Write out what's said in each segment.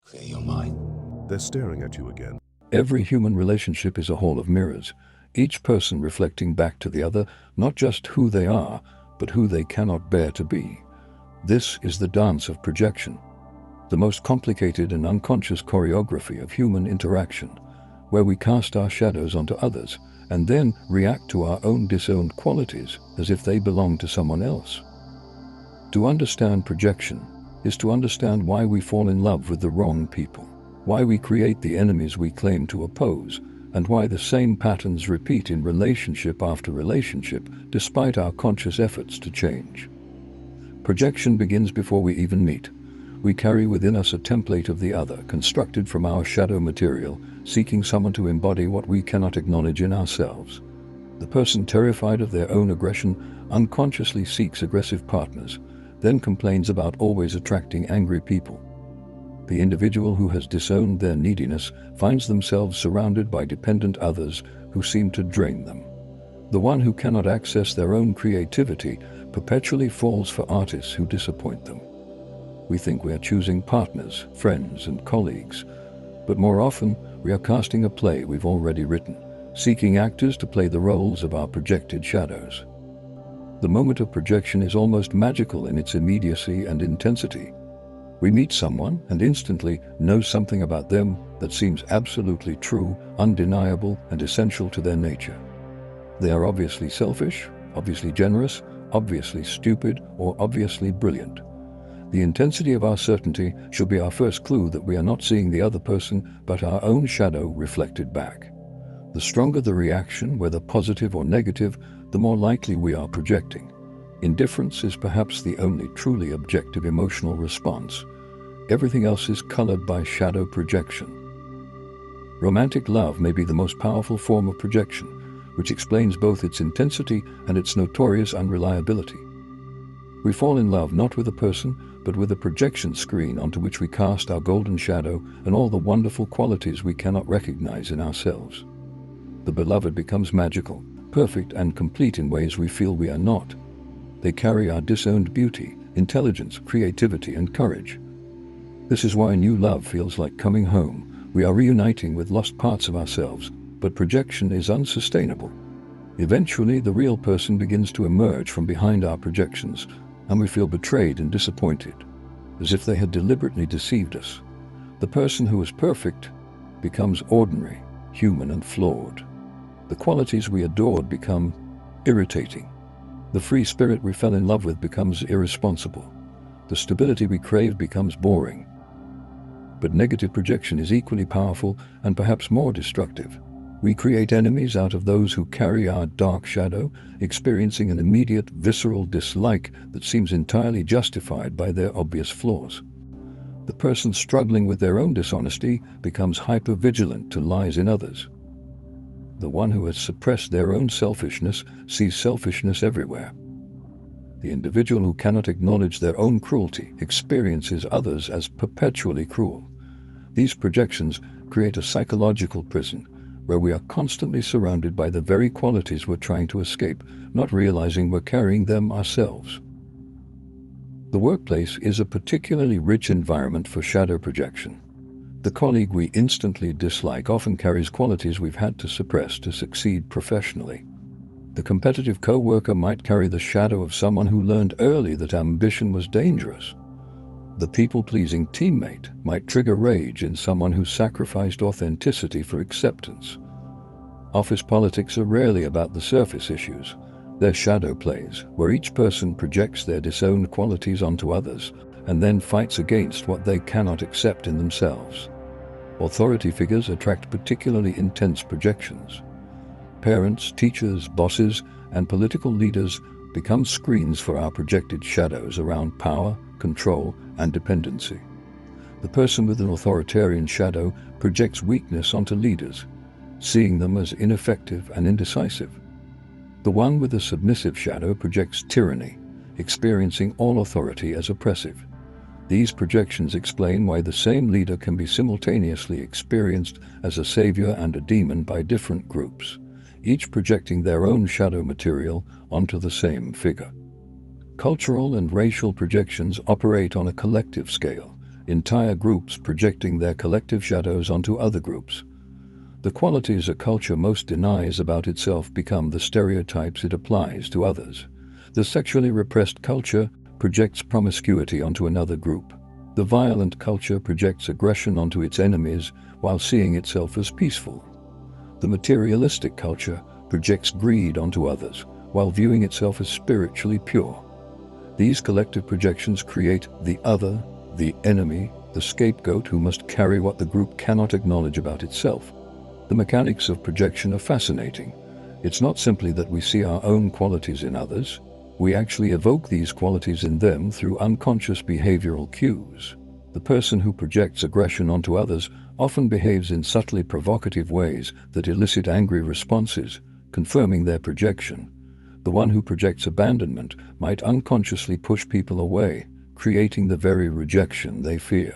Clear your mind. They're staring at you again. Every human relationship is a hall of mirrors, each person reflecting back to the other not just who they are, but who they cannot bear to be. This is the dance of projection, the most complicated and unconscious choreography of human interaction, where we cast our shadows onto others and then react to our own disowned qualities as if they belong to someone else. To understand projection is to understand why we fall in love with the wrong people, why we create the enemies we claim to oppose, and why the same patterns repeat in relationship after relationship despite our conscious efforts to change. Projection begins before we even meet. We carry within us a template of the other, constructed from our shadow material, seeking someone to embody what we cannot acknowledge in ourselves. The person terrified of their own aggression unconsciously seeks aggressive partners, then complains about always attracting angry people. The individual who has disowned their neediness finds themselves surrounded by dependent others who seem to drain them. The one who cannot access their own creativity perpetually falls for artists who disappoint them. We think we are choosing partners, friends, and colleagues, but more often we are casting a play we've already written, seeking actors to play the roles of our projected shadows. The moment of projection is almost magical in its immediacy and intensity. We meet someone and instantly know something about them that seems absolutely true, undeniable, and essential to their nature. They are obviously selfish, obviously generous, obviously stupid, or obviously brilliant. The intensity of our certainty should be our first clue that we are not seeing the other person but our own shadow reflected back. The stronger the reaction, whether positive or negative, the more likely we are projecting. Indifference is perhaps the only truly objective emotional response. Everything else is colored by shadow projection. Romantic love may be the most powerful form of projection, which explains both its intensity and its notorious unreliability. We fall in love not with a person, but with a projection screen onto which we cast our golden shadow and all the wonderful qualities we cannot recognize in ourselves. The beloved becomes magical, perfect, and complete in ways we feel we are not. They carry our disowned beauty, intelligence, creativity, and courage. This is why new love feels like coming home. We are reuniting with lost parts of ourselves, but projection is unsustainable. Eventually, the real person begins to emerge from behind our projections, and we feel betrayed and disappointed, as if they had deliberately deceived us. The person who is perfect becomes ordinary, human, and flawed. The qualities we adored become irritating. The free spirit we fell in love with becomes irresponsible. The stability we craved becomes boring. But negative projection is equally powerful and perhaps more destructive. We create enemies out of those who carry our dark shadow, experiencing an immediate, visceral dislike that seems entirely justified by their obvious flaws. The person struggling with their own dishonesty becomes hyper-vigilant to lies in others. The one who has suppressed their own selfishness sees selfishness everywhere. The individual who cannot acknowledge their own cruelty experiences others as perpetually cruel. These projections create a psychological prison where we are constantly surrounded by the very qualities we're trying to escape, not realizing we're carrying them ourselves. The workplace is a particularly rich environment for shadow projection. The colleague we instantly dislike often carries qualities we've had to suppress to succeed professionally. The competitive co-worker might carry the shadow of someone who learned early that ambition was dangerous. The people-pleasing teammate might trigger rage in someone who sacrificed authenticity for acceptance. Office politics are rarely about the surface issues. They're shadow plays, where each person projects their disowned qualities onto others and then fights against what they cannot accept in themselves. Authority figures attract particularly intense projections. Parents, teachers, bosses, and political leaders become screens for our projected shadows around power, control, and dependency. The person with an authoritarian shadow projects weakness onto leaders, seeing them as ineffective and indecisive. The one with a submissive shadow projects tyranny, experiencing all authority as oppressive. These projections explain why the same leader can be simultaneously experienced as a savior and a demon by different groups, each projecting their own shadow material onto the same figure. Cultural and racial projections operate on a collective scale, entire groups projecting their collective shadows onto other groups. The qualities a culture most denies about itself become the stereotypes it applies to others. The sexually repressed culture projects promiscuity onto another group. The violent culture projects aggression onto its enemies while seeing itself as peaceful. The materialistic culture projects greed onto others while viewing itself as spiritually pure. These collective projections create the other, the enemy, the scapegoat who must carry what the group cannot acknowledge about itself. The mechanics of projection are fascinating. It's not simply that we see our own qualities in others. We actually evoke these qualities in them through unconscious behavioral cues. The person who projects aggression onto others often behaves in subtly provocative ways that elicit angry responses, confirming their projection. The one who projects abandonment might unconsciously push people away, creating the very rejection they fear.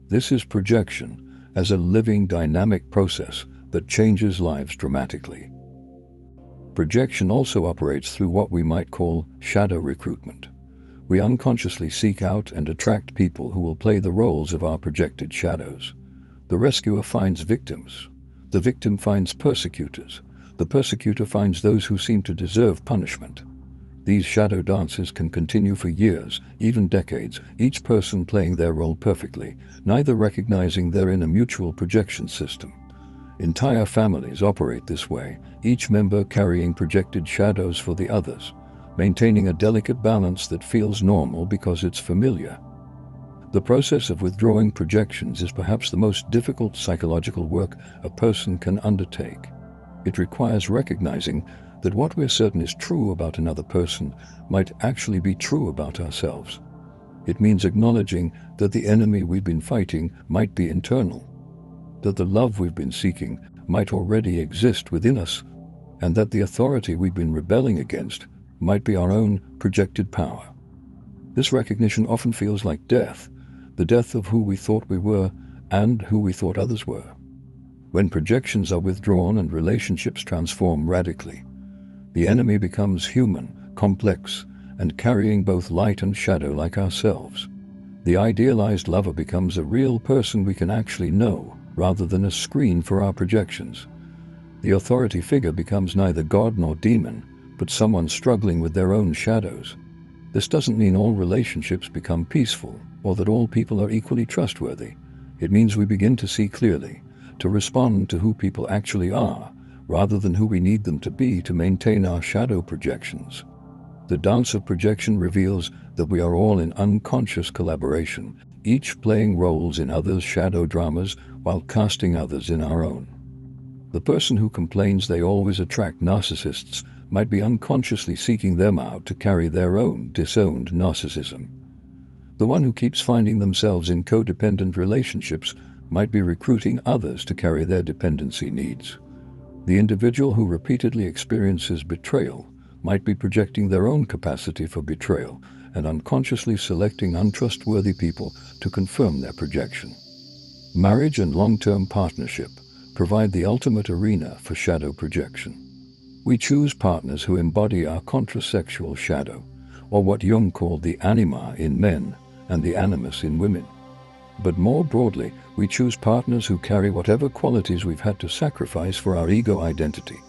This is projection as a living, dynamic process that changes lives dramatically. Projection also operates through what we might call shadow recruitment. We unconsciously seek out and attract people who will play the roles of our projected shadows. The rescuer finds victims. The victim finds persecutors. The persecutor finds those who seem to deserve punishment. These shadow dances can continue for years, even decades, each person playing their role perfectly, neither recognizing they're in a mutual projection system. Entire families operate this way, each member carrying projected shadows for the others, maintaining a delicate balance that feels normal because it's familiar. The process of withdrawing projections is perhaps the most difficult psychological work a person can undertake. It requires recognizing that what we're certain is true about another person might actually be true about ourselves. It means acknowledging that the enemy we've been fighting might be internal, that the love we've been seeking might already exist within us, and that the authority we've been rebelling against might be our own projected power. This recognition often feels like death, the death of who we thought we were and who we thought others were. When projections are withdrawn and relationships transform radically, the enemy becomes human, complex, and carrying both light and shadow like ourselves. The idealized lover becomes a real person we can actually know, rather than a screen for our projections. The authority figure becomes neither God nor demon, but someone struggling with their own shadows. This doesn't mean all relationships become peaceful, or that all people are equally trustworthy. It means we begin to see clearly, to respond to who people actually are, rather than who we need them to be to maintain our shadow projections. The dance of projection reveals that we are all in unconscious collaboration, each playing roles in others' shadow dramas while casting others in our own. The person who complains they always attract narcissists might be unconsciously seeking them out to carry their own disowned narcissism. The one who keeps finding themselves in codependent relationships might be recruiting others to carry their dependency needs. The individual who repeatedly experiences betrayal might be projecting their own capacity for betrayal and unconsciously selecting untrustworthy people to confirm their projection. Marriage and long-term partnership provide the ultimate arena for shadow projection. We choose partners who embody our contrasexual shadow, or what Jung called the anima in men and the animus in women. But more broadly, we choose partners who carry whatever qualities we've had to sacrifice for our ego identity.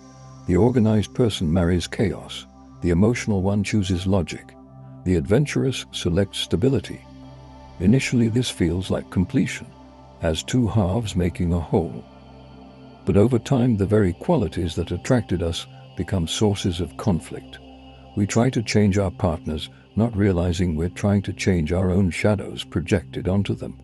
The organized person marries chaos. The emotional one chooses logic. The adventurous selects stability. Initially, this feels like completion, as two halves making a whole. But over time, the very qualities that attracted us become sources of conflict. We try to change our partners, not realizing we're trying to change our own shadows projected onto them.